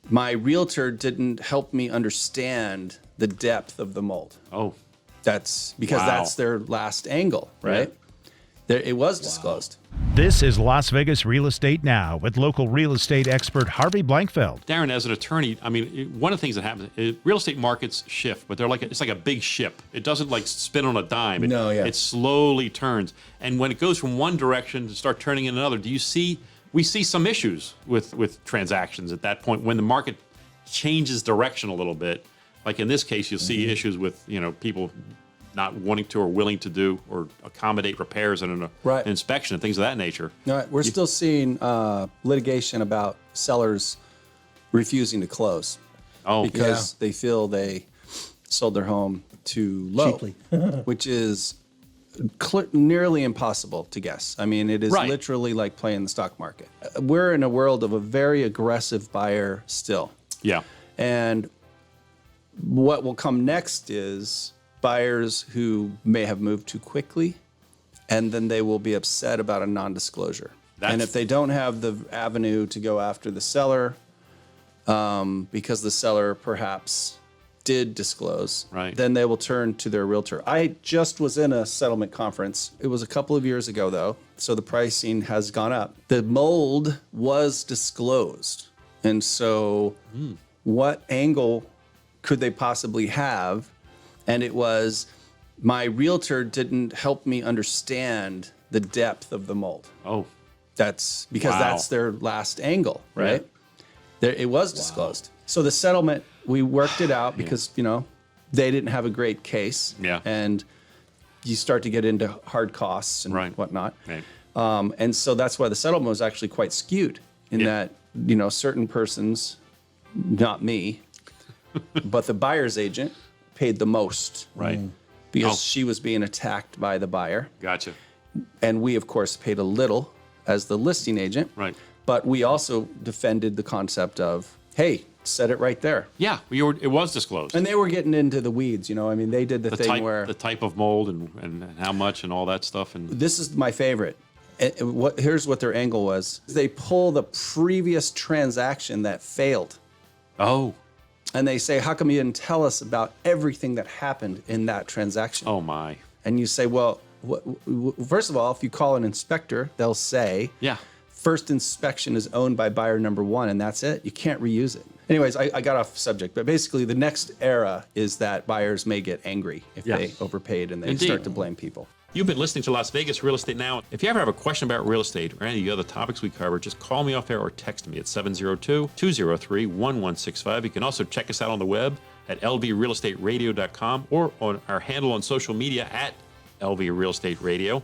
my realtor didn't help me understand the depth of the mold. Oh, That's because that's their last angle, right? There, it was disclosed. This is Las Vegas Real Estate Now with local real estate expert Harvey Blankfeld. Darren, as an attorney, I mean, one of the things that happens, real estate markets shift, but they're it's like a big ship. It doesn't like spin on a dime. It slowly turns. And when it goes from one direction to start turning in another, we see some issues with transactions at that point when the market changes direction a little bit. Like in this case, you'll see issues with, people not wanting to or willing to do or accommodate repairs and an inspection and things of that nature. We're still seeing litigation about sellers refusing to close because they feel they sold their home too low, cheaply. which is nearly impossible to guess. I mean, it is literally like playing the stock market. We're in a world of a very aggressive buyer still. Yeah. And what will come next is buyers who may have moved too quickly, and then they will be upset about a non-disclosure. And if they don't have the avenue to go after the seller, because the seller perhaps did disclose, then they will turn to their realtor. I just was in a settlement conference. It was a couple of years ago, though, so the pricing has gone up. The mold was disclosed. And so what angle could they possibly have? And it was, my realtor didn't help me understand the depth of the mold. Oh. That's because that's their last angle, right? There, it was disclosed. So the settlement, we worked it out because, they didn't have a great case. Yeah. And you start to get into hard costs and whatnot. Right. And so that's why the settlement was actually quite skewed in that, certain persons, not me, but the buyer's agent paid the most. Right. Because she was being attacked by the buyer. Gotcha. And we, of course, paid a little as the listing agent. Right. But we also defended the concept of, hey, set it right there. Yeah, it was disclosed. And they were getting into the weeds, I mean, they did the thing where... The type of mold and how much and all that stuff. And this is my favorite. Here's what their angle was. They pull the previous transaction that failed. Oh. And they say, how come you didn't tell us about everything that happened in that transaction? Oh, my. And you say, well, first of all, if you call an inspector, they'll say, first inspection is owned by buyer number one, and that's it. You can't reuse it. Anyways, I got off subject, but basically the next era is that buyers may get angry if they overpaid and they start to blame people. You've been listening to Las Vegas Real Estate Now. If you ever have a question about real estate or any of the other topics we cover, just call me off air or text me at 702-203-1165. You can also check us out on the web at lvrealestateradio.com or on our handle on social media at LV Real Estate Radio.